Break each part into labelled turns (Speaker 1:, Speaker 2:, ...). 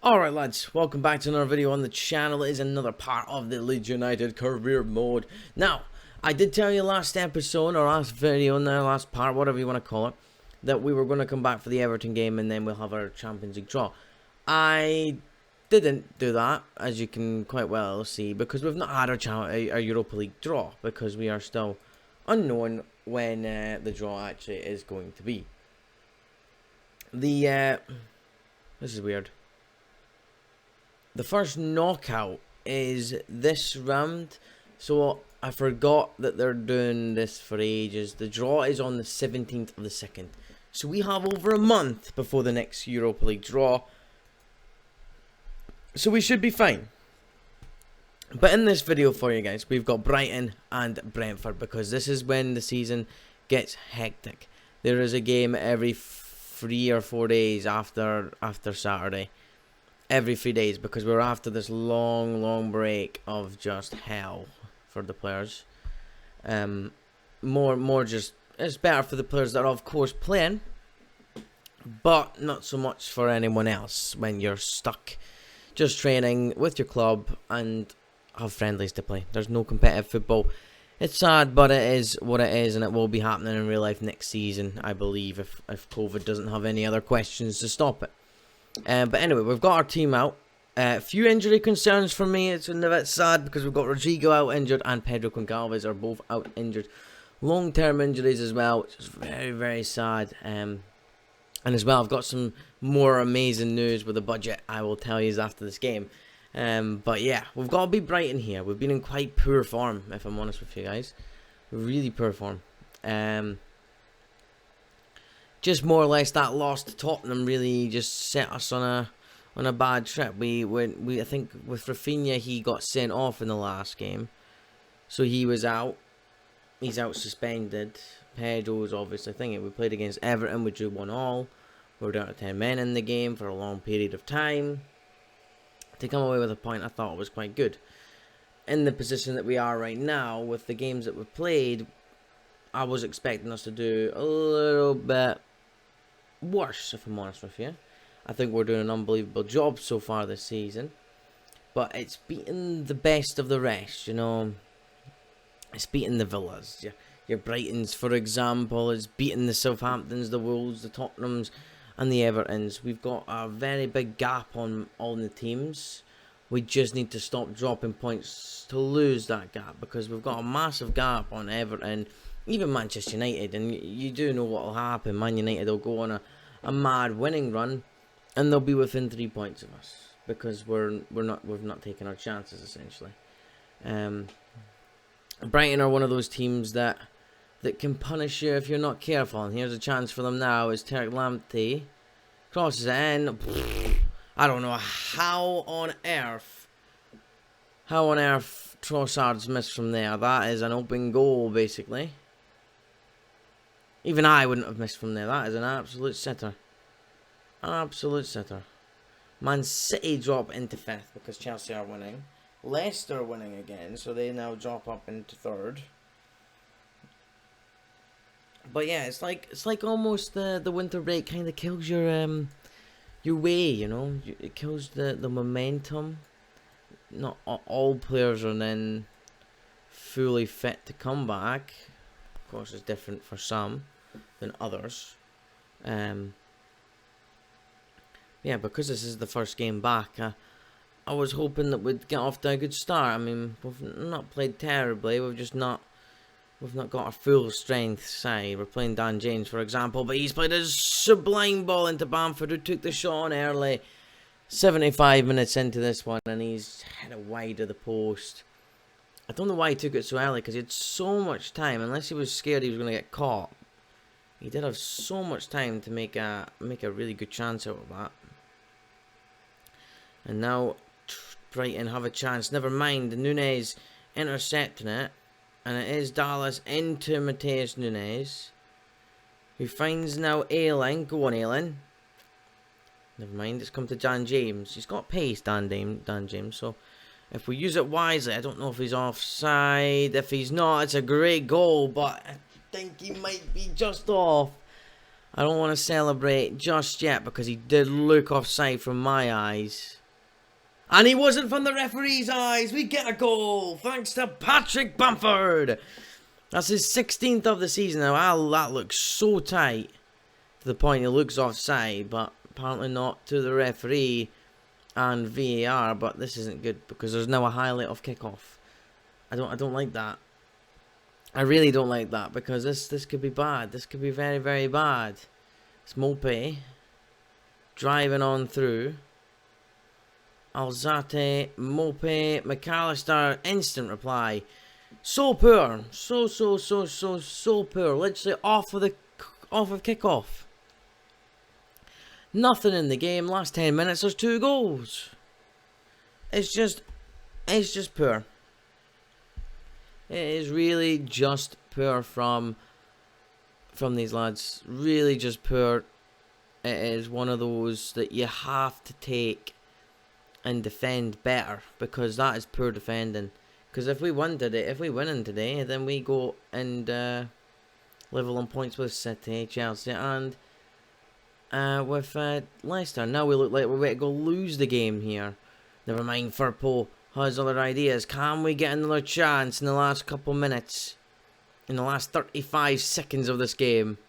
Speaker 1: Alright lads, welcome back to another video on the channel. It is another part of the Leeds United career mode. Now, I did tell you last episode, or last video, in the last part, whatever you want to call it, that we were going to come back for the Everton game and then we'll have our Champions League draw. I didn't do that, as you can quite well see, because we've not had our Europa League draw, because we are still unknown when the draw actually is going to be. This is weird. The first knockout is this round, so I forgot that they're doing this for ages. The draw is on the 17th of the 2nd, so we have over a month before the next Europa League draw, so we should be fine. But in this video for you guys, we've got Brighton and Brentford, because this is when the season gets hectic. There is a game every 3 or 4 days after Saturday. Every 3 days, because we're after this long break of just hell for the players. More just, it's better for the players that are of course playing, but not so much for anyone else when you're stuck just training with your club and have friendlies to play. There's no competitive football. It's sad, but it is what it is, and it will be happening in real life next season, I believe, if COVID doesn't have any other questions to stop it. But anyway, we've got our team out. A few injury concerns for me. It's a bit sad because we've got Rodrigo out injured and Pedro Goncalves are both out injured. Long-term injuries as well, which is very sad. And as well, I've got some more amazing news with the budget I will tell you after this game. But yeah, we've got to be Brighton here. We've been in quite poor form, if I'm honest with you guys. Really poor form. Just more or less that loss to Tottenham really just set us on a bad trip. I think with Rafinha, he got sent off in the last game, so he was out. He's out suspended. Pedro's obviously thinking. We played against Everton, we drew 1-1. We were down to 10 men in the game for a long period of time. To come away with a point, I thought was quite good. In the position that we are right now, with the games that we've played, I was expecting us to do a little bit worse, if I'm honest with you. I think we're doing an unbelievable job so far this season, but it's beating the best of the rest, you know. It's beating the Villas, your Brightons, for example. It's beating the Southamptons, the Wolves, the Tottenhams, and the Evertons. We've got a very big gap on all the teams. We just need to stop dropping points to lose that gap, because we've got a massive gap on Everton, even Manchester United, and you do know what will happen. Man United will go on a mad winning run, and they'll be within 3 points of us, because we've not taken our chances essentially. Brighton are one of those teams that can punish you if you're not careful, and here's a chance for them now. Is Tarek Lamptey crosses it in. I don't know how on earth Trossard's missed from there. That is an open goal, basically. Even I wouldn't have missed from there. That is an absolute sitter. Absolute sitter. Man City drop into 5th because Chelsea are winning. Leicester are winning again, so they now drop up into 3rd. But yeah, it's like almost the winter break kind of kills your way, you know. It kills the momentum. Not all players are then fully fit to come back. Of course, it's different for some than others. Yeah, because this is the first game back, I was hoping that we'd get off to a good start. I mean, we've not played terribly. We've not got a full strength side. We're playing Dan James, for example, but he's played a sublime ball into Bamford, who took the shot on early. 75 minutes into this one, and he's hit it wide of the post. I don't know why he took it so early, because he had so much time. Unless he was scared he was going to get caught, he did have so much time to make a really good chance out of that. And now Brighton have a chance. Never mind, Nunez intercepting it, and it is Dallas into Mateus Nunes, who finds now Ayling. Go on, Ayling. Never mind, it's come to Dan James. He's got pace, Dan James, so if we use it wisely, I don't know if he's offside. If he's not, it's a great goal, but I think he might be just off. I don't want to celebrate just yet because he did look offside from my eyes. And he wasn't from the referee's eyes. We get a goal thanks to Patrick Bamford. That's his 16th of the season now. That looks so tight to the point it looks offside, but apparently not to the referee and VAR. But this isn't good because there's now a highlight of kickoff. I don't like that. I really don't like that because this could be bad. This could be very, very bad. It's Mope driving on through. Alzate, Mope, McAllister, instant reply. So poor, so poor. Literally off of kickoff. Nothing in the game. Last 10 minutes, there's 2 goals. It's just poor. It is really just poor from these lads. Really just poor. It is one of those that you have to take and defend better, because that is poor defending. Because if we win today, then we go and level on points with City, Chelsea, and with Leicester. Now we look like we're ready to go lose the game here. Never mind, Firpo has other ideas. Can we get another chance in the last couple minutes? In the last 35 seconds of this game?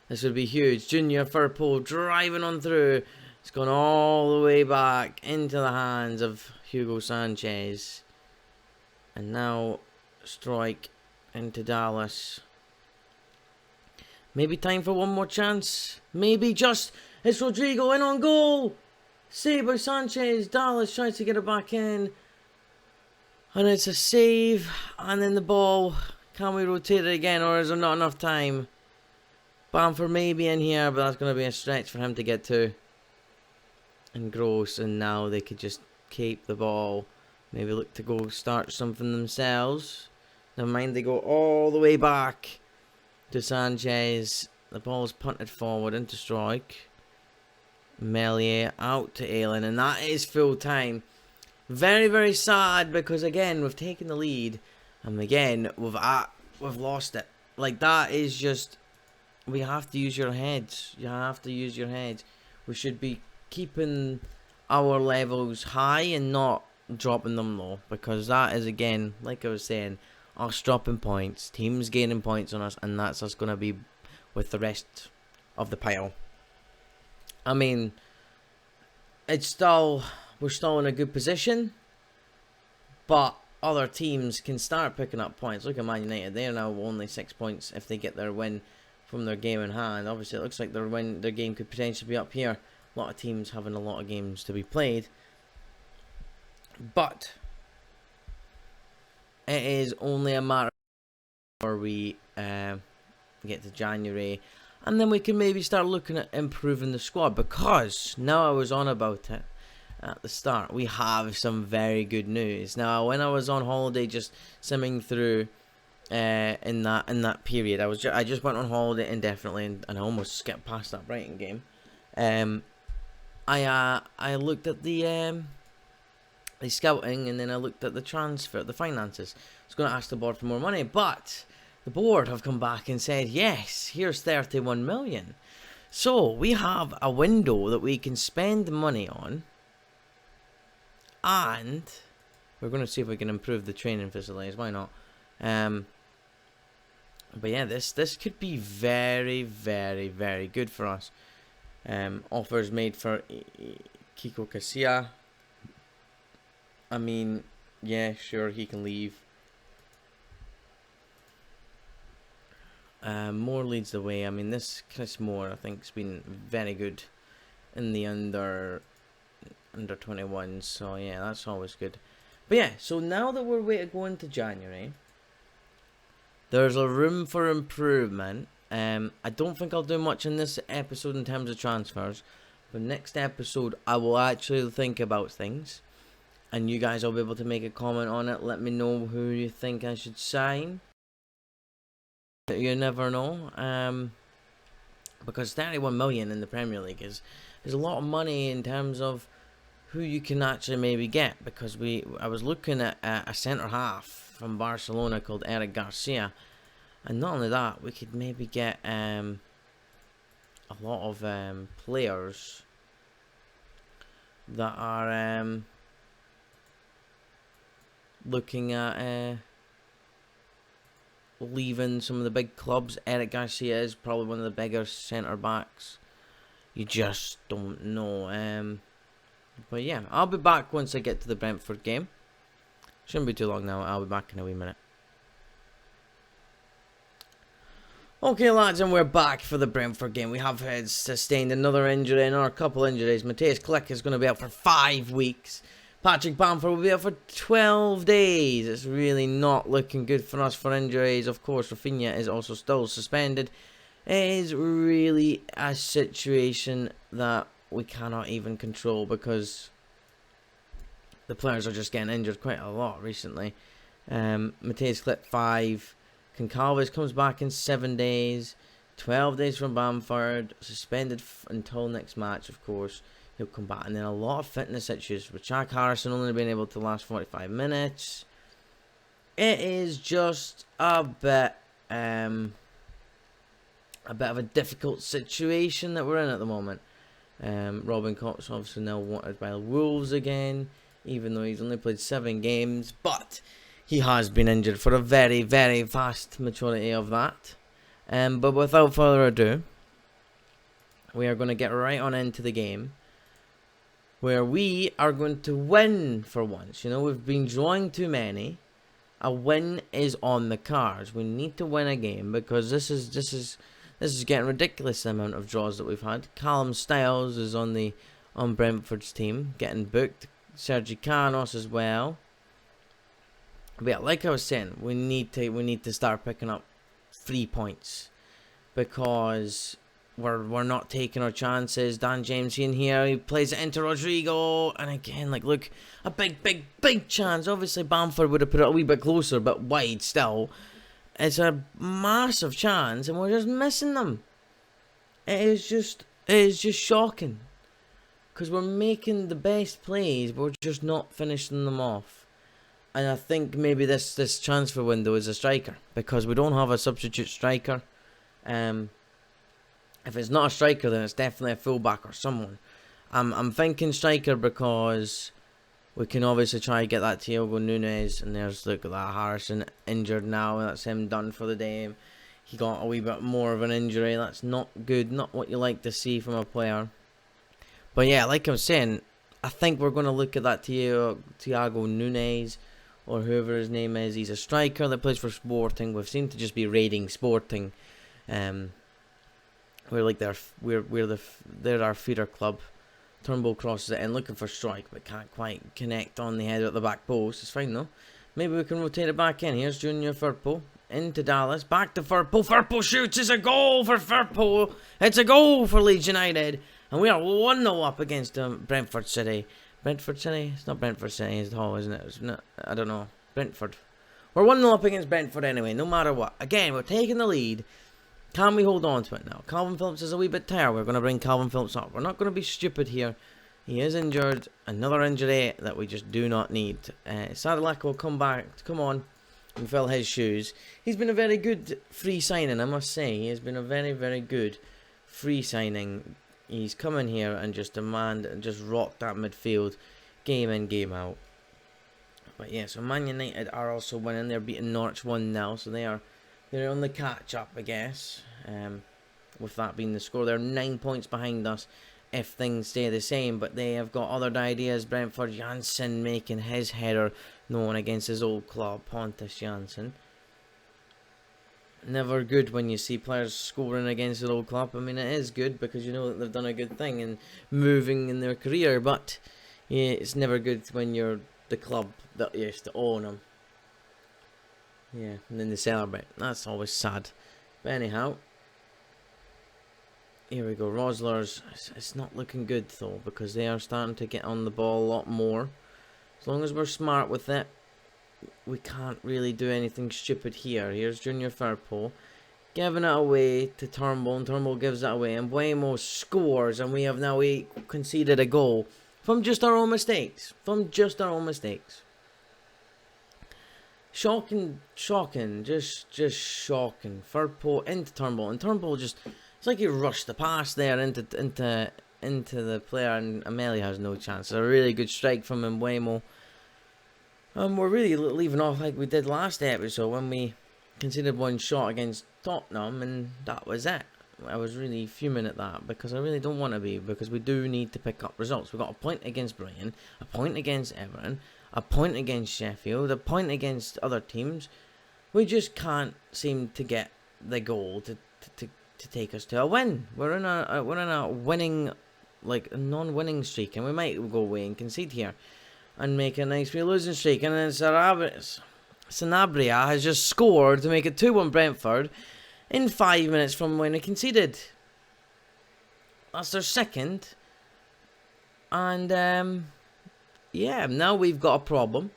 Speaker 1: This would be huge. Junior Firpo driving on through. It's gone all the way back into the hands of Hugo Sanchez. And now strike into Dallas. Maybe time for one more chance. Maybe just. It's Rodrigo in on goal. Saved by Sanchez. Dallas tries to get it back in. And it's a save. And then the ball. Can we rotate it again, or is there not enough time? Bamford may be in here, but that's going to be a stretch for him to get to. And Gross, and now they could just keep the ball. Maybe look to go start something themselves. Never mind, they go all the way back to Sanchez. The ball's punted forward into strike. Melier out to Aylan, and that is full time. Very, very sad, because again, we've taken the lead, and again, we've lost it. Like, that is just, we have to use your heads. You have to use your heads. We should be keeping our levels high and not dropping them low, because that is, again, like I was saying, us dropping points, teams gaining points on us, and that's us going to be with the rest of the pile. I mean, we're still in a good position, but other teams can start picking up points. Look at Man United; they are now only 6 points if they get their win from their game in hand. Obviously, it looks like their game could potentially be up here. A lot of teams having a lot of games to be played, but it is only a matter before we get to January, and then we can maybe start looking at improving the squad, because now I was on about it at the start. We have some very good news. Now, when I was on holiday, just simming through in that period, I just went on holiday indefinitely, and I almost skipped past that Brighton game. I looked at the scouting, and then I looked at the transfer, the finances. I was going to ask the board for more money, but the board have come back and said, yes, here's 31 million. So we have a window that we can spend money on, and we're going to see if we can improve the training facilities. Why not? But yeah, this could be very, very, very good for us. Offers made for Kiko Casilla. I mean, yeah, sure, he can leave. Moore leads the way. I mean, this Chris Moore, I think, has been very good in the under 21. So yeah, that's always good. But yeah, so now that we're ready to go into January, there's a room for improvement. I don't think I'll do much in this episode in terms of transfers, but next episode I will actually think about things, and you guys will be able to make a comment on it. Let me know who you think I should sign. You never know, because 31 million in the Premier League is a lot of money in terms of who you can actually maybe get, because I was looking at a centre half from Barcelona called Eric Garcia. And not only that, we could maybe get a lot of players that are looking at leaving some of the big clubs. Eric Garcia is probably one of the bigger centre backs. You just don't know. But yeah, I'll be back once I get to the Brentford game. Shouldn't be too long now. I'll be back in a wee minute. Okay, lads, and we're back for the Brentford game. We have sustained another injury, or a couple injuries. Matthias Klick is going to be out for 5 weeks. Patrick Bamford will be out for 12 days. It's really not looking good for us for injuries. Of course, Rafinha is also still suspended. It is really a situation that we cannot even control because the players are just getting injured quite a lot recently. Matthias Klick 5. Concalves comes back in 7 days. 12 days from Bamford. Suspended until next match, of course. He'll come back. And then a lot of fitness issues. With Jack Harrison only being able to last 45 minutes. It is just a bit of a difficult situation that we're in at the moment. Robin Cox obviously now wanted by the Wolves again. Even though he's only played 7 games. But he has been injured for a very, very vast majority of that. But without further ado, we are going to get right on into the game, where we are going to win for once. You know, we've been drawing too many. A win is on the cards. We need to win a game because this is getting ridiculous, the amount of draws that we've had. Callum Styles is on Brentford's team, getting booked. Sergi Canos as well. But yeah, like I was saying, we need to start picking up 3 points because we're not taking our chances. Dan James in here, he plays it into Rodrigo, and again, like, look, a big chance. Obviously, Bamford would have put it a wee bit closer, but wide still. It's a massive chance, and we're just missing them. It is just shocking because we're making the best plays, but we're just not finishing them off. And I think maybe this transfer window is a striker because we don't have a substitute striker. If it's not a striker, then it's definitely a fullback or someone. I'm thinking striker because we can obviously try to get that Thiago Nunes. And there's, look at that, Harrison injured now. That's him done for the day. He got a wee bit more of an injury. That's not good. Not what you like to see from a player. But yeah, like I was saying, I think we're going to look at that Thiago Nunes, or whoever his name is. He's a striker that plays for Sporting. We've seemed to just be raiding Sporting. We're like they're our feeder club. Turnbull crosses it in, looking for strike, but can't quite connect on the header at the back post. It's fine though. Maybe we can rotate it back in. Here's Junior Firpo into Dallas, back to Firpo. Firpo shoots. It's a goal for Firpo. It's a goal for Leeds United, and we are 1-0 up against Brentford City. Brentford City? It's not Brentford City at all, isn't it? I don't know. Brentford. We're 1-0 up against Brentford anyway, no matter what. Again, we're taking the lead. Can we hold on to it now? Calvin Phillips is a wee bit tired. We're going to bring Calvin Phillips up. We're not going to be stupid here. He is injured. Another injury that we just do not need. Sadalak will come back. Come on. And fill his shoes. He's been a very good free signing, I must say. He has been a very, very good free signing. He's come in here and just rocked that midfield game in, game out. But yeah, so Man United are also winning. They're beating Norwich 1-0, so they're on the catch up, I guess. With that being the score, they're 9 points behind us if things stay the same. But they have got other ideas. Brentford, Janssen making his header known against his old club, Pontus Janssen. Never good when you see players scoring against their old club. I mean, it is good because you know that they've done a good thing and moving in their career. But yeah, it's never good when you're the club that used to own them. Yeah, and then they celebrate. That's always sad. But anyhow, here we go. Roslers. It's not looking good though because they are starting to get on the ball a lot more. As long as we're smart with it, we can't really do anything stupid here. Here's Junior Firpo giving it away to Turnbull, and Turnbull gives it away, and Buemo scores, and we have now conceded a goal from just our own mistakes. Shocking, just shocking. Firpo into Turnbull, and Turnbull just It's like he rushed the pass there into the player, and Ameli has no chance. It's a really good strike from Mbeumo. We're really leaving off like we did last episode when we conceded one shot against Tottenham, and that was it. I was really fuming at that because I really don't want to be, because we do need to pick up results. We've got a point against Brighton, a point against Everton, a point against Sheffield, a point against other teams. We just can't seem to get the goal to take us to a win. We're in a winning, like a non-winning streak, and we might go away and concede here and make a nice losing streak. And then Sanabria has just scored to make it 2-1 Brentford in 5 minutes from when they conceded. That's their second. And yeah, now we've got a problem.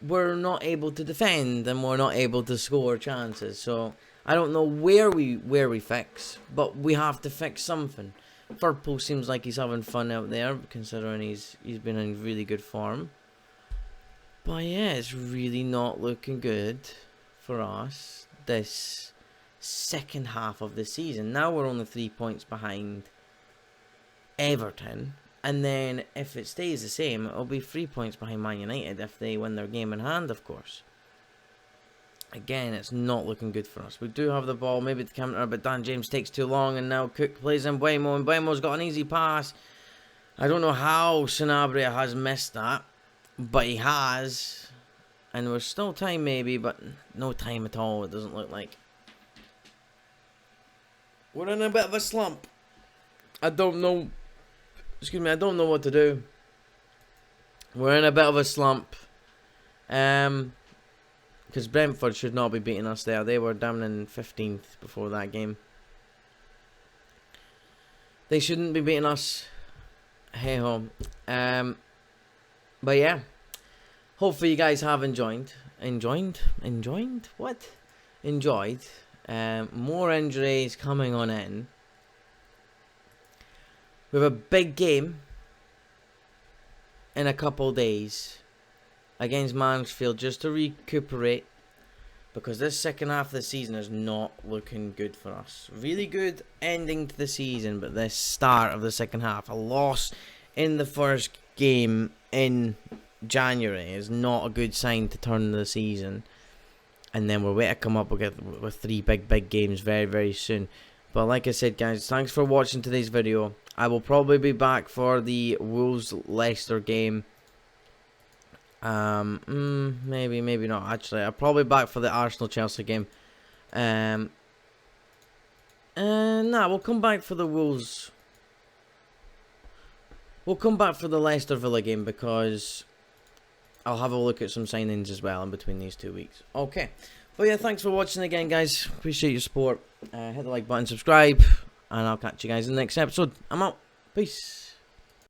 Speaker 1: We're not able to defend, and we're not able to score chances. So I don't know where we fix, but we have to fix something. Firpo seems like he's having fun out there, considering he's been in really good form. But yeah, it's really not looking good for us this second half of the season. Now we're only 3 points behind Everton. And then if it stays the same, it'll be 3 points behind Man United if they win their game in hand, of course. Again, it's not looking good for us. We do have the ball, maybe the counter, but Dan James takes too long, and now Cook plays in Mbeumo, and Mbeumo's got an easy pass. I don't know how Sanabria has missed that, but he has. And there's still time maybe, but no time at all, it doesn't look like. We're in a bit of a slump. I don't know what to do. We're in a bit of a slump. Because Brentford should not be beating us there. They were down in 15th before that game. They shouldn't be beating us. Hey ho. But yeah. Hopefully you guys have enjoyed. What? Enjoyed. More injuries coming on in. We have a big game in a couple days against Mansfield just to recuperate, because this second half of the season is not looking good for us. Really good ending to the season, but this start of the second half, a loss in the first game in January is not a good sign to turn the season. And then we're waiting to come up with 3 big games very, very soon. But like I said, guys, thanks for watching today's video. I will probably be back for the Wolves-Leicester game. Maybe not. Actually, I'll probably be back for the Arsenal-Chelsea game. Nah, we'll come back for the Wolves. We'll come back for the Leicester Villa game, because I'll have a look at some signings as well in between these 2 weeks. Okay. But yeah, thanks for watching again, guys. Appreciate your support. Hit the like button, subscribe, and I'll catch you guys in the next episode. I'm out. Peace.